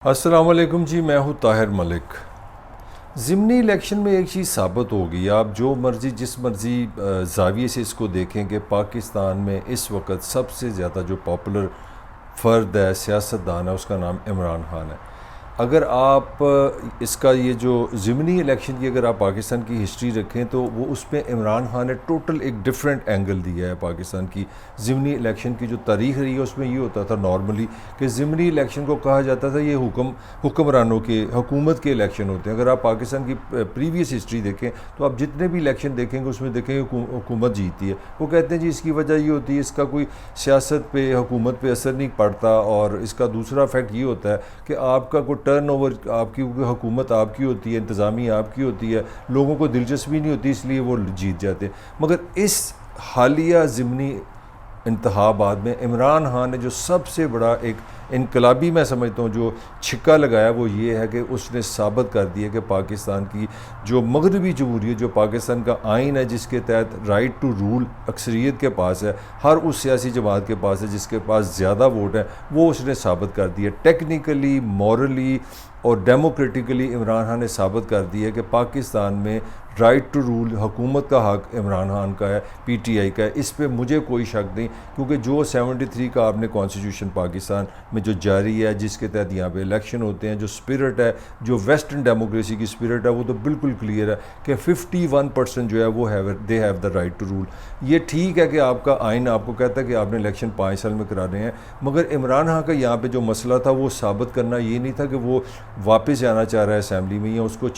अस्सलामुअलैकुम जी, मैं हूँ ताहिर मलिक। ज़िमनी इलेक्शन में एक चीज़ साबित होगी, आप जो मर्ज़ी जिस मर्ज़ी ज़ाविये से इसको देखें कि पाकिस्तान में इस वक्त सबसे ज़्यादा जो पॉपुलर फ़र्द है, सियासतदान है, उसका नाम इमरान खान है। अगर आप इसका ये जो ज़िमनी इलेक्शन की अगर आप पाकिस्तान की हिस्ट्री रखें तो वो उसमें इमरान खान ने टोटल एक डिफरेंट एंगल दिया है। पाकिस्तान की ज़िमनी इलेक्शन की जो तारीख़ रही है उसमें ये होता था नॉर्मली कि ज़िमनी इलेक्शन को कहा जाता था ये हुक्मरानों के हुकूमत के इलेक्शन होते हैं। अगर आप पाकिस्तान की प्रीवियस हिस्ट्री देखें तो आप जितने भी इलेक्शन देखेंगे उसमें देखेंगे हुकूमत जीतती है। वो कहते हैं जी इसकी वजह ये होती है इसका कोई सियासत पे हुकूमत पे असर नहीं पड़ता, और इसका दूसरा फैक्ट ये होता है कि आपका कोई टर्न ओवर आपकी हुकूमत आपकी होती है, इंतज़ामिया आपकी होती है, लोगों को दिलचस्पी नहीं होती इसलिए वो जीत जाते हैं। मगर इस हालिया ज़िमनी इंतखाबात में इमरान खान ने जो सबसे बड़ा एक इनकलाबी मैं समझता हूँ जो छिक्का लगाया वो ये है कि उसने साबित कर दिया कि पाकिस्तान की जो मगरबी जमहूरियत, जो पाकिस्तान का आइन है जिसके तहत राइट टू रूल अक्सरियत के पास है, हर उस सियासी जमात के पास है जिसके पास ज़्यादा वोट है, वो उसने साबित कर दिया। टेक्निकली, मॉरली और डेमोक्रेटिकली इमरान खान ने साबित कर दिया कि पाकिस्तान में राइट टू रूल हुकूमत का हक इमरान खान का है, पीटीआई का है। इस पे मुझे कोई शक नहीं, क्योंकि जो 73 का आपने कॉन्स्टिट्यूशन पाकिस्तान में जो जारी है, जिसके तहत यहाँ पे इलेक्शन होते हैं, जो स्पिरिट है, जो वेस्टर्न डेमोक्रेसी की स्पिरिट है, वो तो बिल्कुल क्लियर है कि 51% जो है वो they have the right to rule. ये ठीक है कि आपका आइन आपको कहता है कि आपने इलेक्शन 5 साल में कराने हैं, मगर इमरान खान का यहाँ पे जो मसला था वो साबित करना ये नहीं था कि वो वापस जाना चाह रहा है असेंबली में या उसको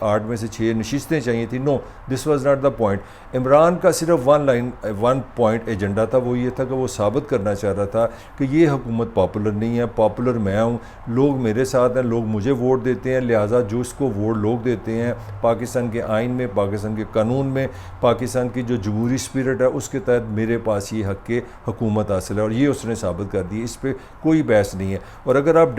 8 में से 6 नशिस्तें चाहिए थी। No, this was not the point. Imran का सिर्फ वन पॉइंट एजेंडा था, वो ये था कि वो साबित करना चाह रहा था कि ये हुकूमत पॉपुलर नहीं है, पॉपुलर मैं हूँ, लोग मेरे साथ हैं, लोग मुझे वोट देते हैं, लिहाजा जो इसको वोट लोग देते हैं पाकिस्तान के आइन में, पाकिस्तान के कानून में, पाकिस्तान की जो जमहूरी स्पिरिट है उसके तहत मेरे पास ये हक के हुकूमत हासिल है, और ये उसने साबित कर दी। इस पर कोई बहस नहीं है। और अगर आप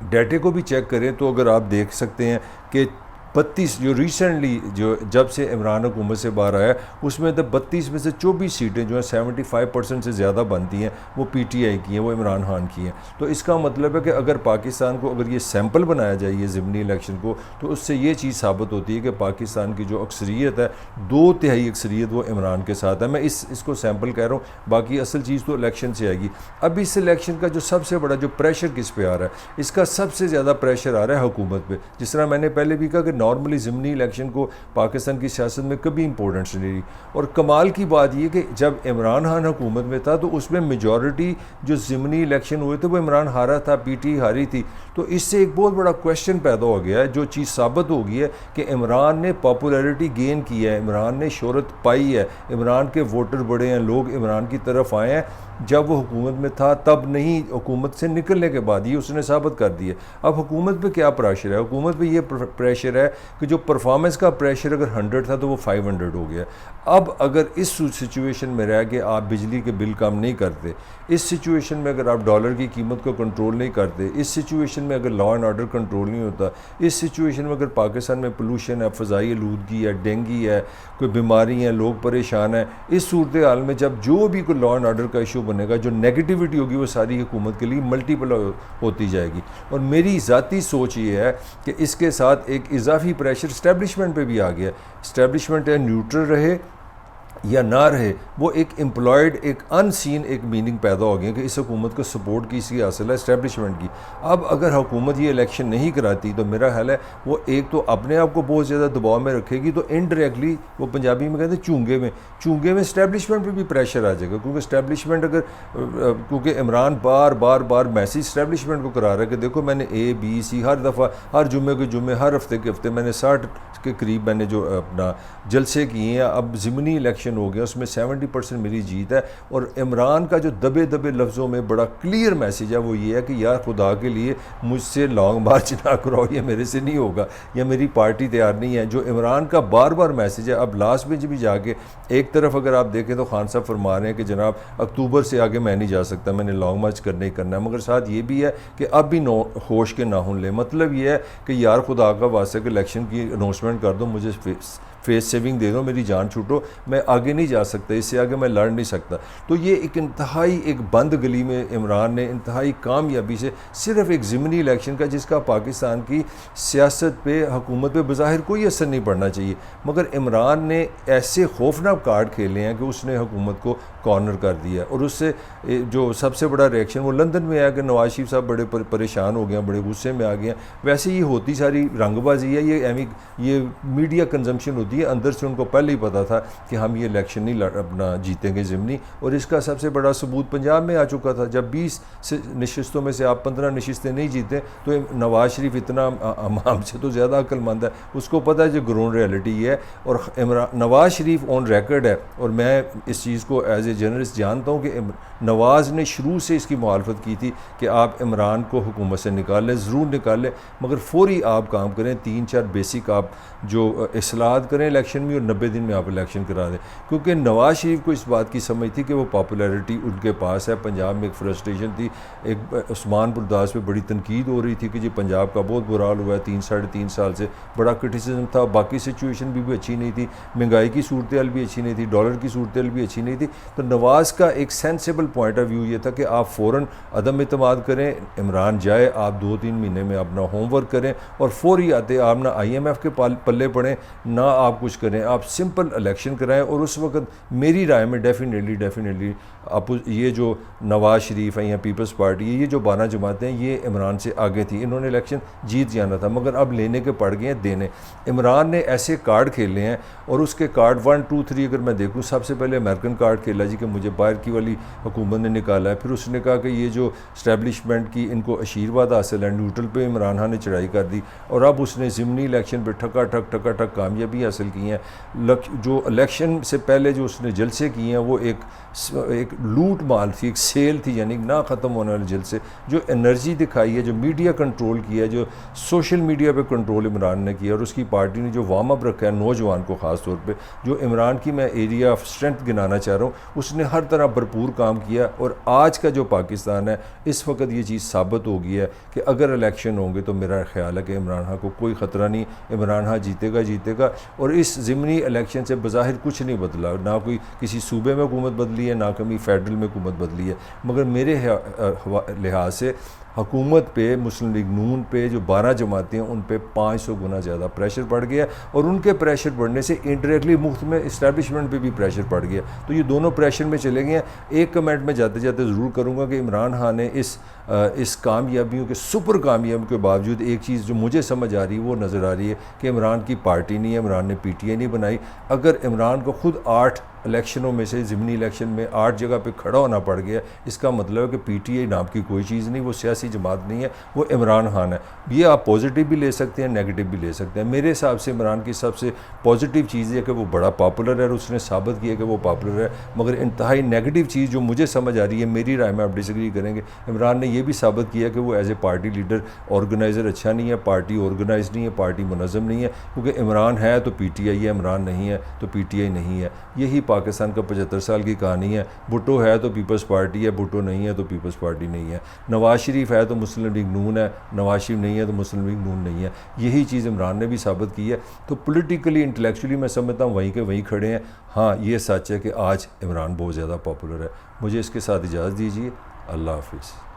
डेटे को भी चेक करें तो अगर आप देख सकते हैं कि 32 जो रिसेंटली जो जब से इमरान हुकूमत से बाहर आया उसमें तो 32 में से 24 सीटें जो हैं 75% से ज़्यादा बनती हैं वो पीटीआई की हैं, वो इमरान खान की हैं। तो इसका मतलब है कि अगर पाकिस्तान को अगर ये सैम्पल बनाया जाए ये ज़िमनी इलेक्शन को, तो उससे ये चीज़ साबित होती है कि पाकिस्तान की जो अक्सरियत है, 2/3 अक्सरियत वो इमरान के साथ है। मैं इसको सैम्पल कह रहा हूँ, बाकी असल चीज़ तो इलेक्शन से आएगी। अब इस इलेक्शन का जो सबसे बड़ा जो प्रेशर किस पे आ रहा है, इसका सबसे ज़्यादा प्रेशर आ रहा है हुकूमत पे। जिस तरह मैंने पहले भी कहा कि नॉर्मली ज़िमनी इलेक्शन को पाकिस्तान की सियासत में कभी इंपॉर्टेंस नहीं रही, और कमाल की बात यह कि जब इमरान खान हुकूमत में था तो उसमें मेजॉरिटी जो ज़िमनी इलेक्शन हुए थे वो इमरान हारा था, पीटी हारी थी। तो इससे एक बहुत बड़ा क्वेश्चन पैदा हो गया है, जो चीज़ साबित हो गई है कि इमरान ने पॉपुलैरिटी गेन की है, इमरान ने शोहरत पाई है, इमरान के वोटर बड़े हैं, लोग इमरान की तरफ आए हैं। जब वो हुकूमत में था तब नहीं, हुकूमत से निकलने के बाद ये उसने साबित कर दिया। अब हुकूमत पे क्या प्रेशर है? हुकूमत पे ये प्रेशर है कि जो परफॉर्मेंस का प्रेशर अगर 100 था तो वो 500 हो गया। अब अगर इस सिचुएशन में रह के आप बिजली के बिल कम नहीं करते, इस सिचुएशन में अगर आप डॉलर की कीमत को कंट्रोल नहीं करते, इस सिचुएशन में अगर लॉ एंड ऑर्डर कंट्रोल नहीं होता, इस सिचुएशन में अगर पाकिस्तान में पोल्यूशन है, फ़ज़ाई आलूदगी है, डेंगू है, कोई बीमारी है, लोग परेशान हैं, इस सूरत हाल में जब जो भी कोई लॉ एंड ऑर्डर का इशू बनेगा, जो नेगेटिविटी होगी वो सारी हुकूमत के लिए मल्टीपल होती जाएगी। और मेरी ज़ाती सोच ये है कि इसके साथ एक इजाफी प्रेशर इस्टेब्लिशमेंट पे भी आ गया। इस्टेब्लिशमेंट है न्यूट्रल रहे या ना रहे, वो एक एम्प्लॉयड, एक अनसीन एक मीनिंग पैदा हो गया कि इस हुकूमत को सपोर्ट किसी हासिल है इस्टेब्लिशमेंट की। अब अगर हुकूमत ये इलेक्शन नहीं कराती तो मेरा ख्याल है वो एक तो अपने आप को बहुत ज़्यादा दबाव में रखेगी, तो इनडायरेक्टली वो पंजाबी में कहते हैं चूंगे में इस्टेब्लिशमेंट पे भी प्रेशर आ जाएगा। क्योंकि इस्टेब्लिशमेंट अगर क्योंकि इमरान बार मैसेज इस्टेब्लिशमेंट को करा रहा है कि देखो मैंने ABC हर दफ़ा, हर जुम्मे के जुम्मे, हर हफ्ते के हफ्ते मैंने 60 के करीब मैंने जो अपना जलसे किए हैं। अब ज़िमनी इलेक्शन हो गया, उसमें 70% मेरी जीत है। और इमरान का जो दबे दबे लफ्ज़ों में बड़ा क्लियर मैसेज है वो ये है कि यार खुदा के लिए मुझसे लॉन्ग मार्च ना कराओ, ये मेरे से नहीं होगा, या मेरी पार्टी तैयार नहीं है। जो इमरान का बार बार मैसेज है। अब लास्ट में भी जाके एक तरफ अगर आप देखें तो खान साहब फरमा रहे हैं कि जनाब अक्टूबर से आगे मैं नहीं जा सकता, मैंने लॉन्ग मार्च करना ही करना है, मगर साथ ये भी है कि अब भी होश के नाखून ले। मतलब ये है कि यार खुदा का वास्ते कि इलेक्शन की अनाउंसमेंट कर दो, मुझे फेस सेविंग दे दो, मेरी जान छूटो, मैं आगे नहीं जा सकता, इससे आगे मैं लड़ नहीं सकता। तो ये एक इंतहाई एक बंद गली में इमरान ने इंतहाई कामयाबी से सिर्फ एक ज़िमनी इलेक्शन का, जिसका पाकिस्तान की सियासत पे, हुकूमत पे बज़ाहिर कोई असर नहीं पड़ना चाहिए, मगर इमरान ने ऐसे खौफनाक कार्ड खेले हैं कि उसने हुकूमत को कॉर्नर कर दिया। और उससे जो सबसे बड़ा रिएक्शन वो लंदन में आया कि नवाज शरीफ साहब बड़े परेशान हो गए हैं, बड़े गुस्से में आ गए हैं। वैसे ये होती सारी रंगबाजी है, ये मीडिया कंजम्पशन होती है। अंदर से उनको पहले ही पता था कि हम ये इलेक्शन नहीं अपना जीतेंगे ज़िमनी। और इसका सबसे बड़ा सबूत पंजाब में आ चुका था। जब 20 नशिस्तों में से आप 15 नशिस्तें नहीं जीते तो नवाज शरीफ इतना हमसे तो ज़्यादा अक्लमंद है, उसको पता है जो ग्राउंड रियलिटी है। और नवाज शरीफ ऑन रिकॉर्ड है, और मैं इस चीज़ को एज ए जर्नलिस्ट जानता हूँ कि नवाज़ ने शुरू से इसकी मुखालफत की थी कि आप इमरान को हुकूमत से निकाल लें, ज़रूर निकाल लें, मगर फौरी आप काम करें, 3-4 बेसिक आप जो इस्लाहत करें इलेक्शन में, और 90 दिन में आप इलेक्शन करा दें। क्योंकि नवाज शरीफ को इस बात की समझ थी कि वो पॉपुलैरिटी उनके पास है। पंजाब में एक फ्रस्ट्रेशन थी, एक उस्मान बुरदास पे बड़ी तनकीद हो रही थी कि जी पंजाब का बहुत बुरा हाल हुआ है, 3-3.5 साल से बड़ा क्रिटिसिज्म था। बाकी सिचुएशन भी अच्छी नहीं थी, महंगाई की सूरत हाल भी अच्छी नहीं थी, डॉलर की सूरत हाल भी अच्छी नहीं थी। तो नवाज़ का एक सेंसिबल पॉइंट ऑफ व्यू ये था कि आप फ़ौरन अदम इत्मीनान करें, इमरान जाए, आप 2-3 महीने में अपना होमवर्क करें, और फौरी आते आप ना IMF के पल्ले पड़ें, ना आप कुछ करें, आप सिंपल इलेक्शन कराएं। और उस वक्त मेरी राय में डेफिनेटली आप ये जो नवाज़ शरीफ है या पीपल्स पार्टी है, ये जो 12 जमातें हैं, ये इमरान से आगे थी, इन्होंने इलेक्शन जीत जाना था, मगर अब लेने के पड़ गए हैं देने। इमरान ने ऐसे कार्ड खेले हैं, और उसके कार्ड 1, 2, 3 अगर मैं देखूँ, सबसे पहले अमेरिकन कार्ड खेला जी कि मुझे बाहर की वाली हुकूमत ने निकाला है। फिर उसने कहा कि ये जो इस्टेब्लिशमेंट की इनको आशीर्वाद हासिल है, न्यूट्रल पे इमरान खान ने चढ़ाई कर दी। और अब उसने ज़िमनी इलेक्शन पे ठका कामयाबी हासिल की है। जो इलेक्शन से पहले जो उसने जलसे किए हैं वो एक लूट माल थी, एक सेल थी, यानी ना ख़त्म होने वाले जलसे। जो एनर्जी दिखाई है, जो मीडिया कंट्रोल किया है, जो सोशल मीडिया पे कंट्रोल इमरान ने किया, और उसकी पार्टी ने जो वार्म अप रखा है नौजवान को ख़ास तौर पे, जो इमरान की मैं एरिया ऑफ स्ट्रेंथ गिनाना चाह रहा हूँ, उसने हर तरह भरपूर काम किया। और आज का जो पाकिस्तान है, इस वक्त ये चीज़ साबित हो गई है कि अगर इलेक्शन होंगे तो मेरा ख्याल है कि इमरान खान को कोई ख़तरा नहीं, इमरान खान जीतेगा। और इस ज़िमनी इलेक्शन से बज़ाहिर कुछ नहीं बदला, ना कोई किसी सूबे में हुकूमत बदली है, ना कभी फेडरल में हुकूमत बदली है, मगर मेरे लिहाज से हुकूमत पे, मुस्लिम लीग नून पे, जो 12 जमातें हैं, उन पे 500 गुना ज़्यादा प्रेशर पड़ गया। और उनके प्रेशर बढ़ने से इंडायरेक्टली मुफ्त में इस्टेब्लिशमेंट पे भी प्रेशर पड़ गया। तो ये दोनों प्रेशर में चले गए हैं। एक कमेंट में जाते जाते ज़रूर करूँगा कि इमरान खान ने इस कामयाबियों के, सुपर कामयाबियों के बावजूद, एक चीज़ जो मुझे समझ आ रही है वो नज़र आ रही है कि इमरान की पार्टी नहीं है, इमरान ने PTI नहीं बनाई। अगर इमरान को खुद 8 इलेक्शनों में से ज़िमनी इलेक्शन में 8 जगह पे खड़ा होना पड़ गया, इसका मतलब है कि PTI नाम की कोई चीज़ नहीं, वो सियासी जमात नहीं है, वो इमरान खान है। ये आप पॉजिटिव भी ले सकते हैं, नेगेटिव भी ले सकते हैं। मेरे हिसाब से इमरान की सबसे पॉजिटिव चीज़ है कि वो बड़ा पॉपुलर है, और उसने साबित किया कि वो पॉपुलर है। मगर इंतहाई नेगेटिव चीज़ जो मुझे समझ आ रही है, मेरी राय में आप डिसएग्री करेंगे, इमरान ने ये भी साबित किया कि वो as a party leader, organiser अच्छा नहीं है, पार्टी ऑर्गेनाइज नहीं है, पार्टी मुनज़्ज़म नहीं है। क्योंकि इमरान है तो PTI है, इमरान नहीं है तो PTI नहीं है। यही पाकिस्तान का 75 साल की कहानी है। भुट्टो है तो पीपल्स पार्टी है, भुट्टो नहीं है तो पीपल्स पार्टी नहीं है। नवाज शरीफ है तो मुस्लिम लीग नून है, नवाज शरीफ नहीं है तो मुस्लिम लीग नून नहीं है। यही चीज़ इमरान ने भी साबित की है। तो पॉलिटिकली, इंटेलेक्चुअली मैं समझता हूँ वहीं के वहीं खड़े हैं। हाँ, ये सच है कि आज इमरान बहुत ज़्यादा पॉपुलर है। मुझे इसके साथ इजाज़त दीजिए। अल्लाह हाफिज़।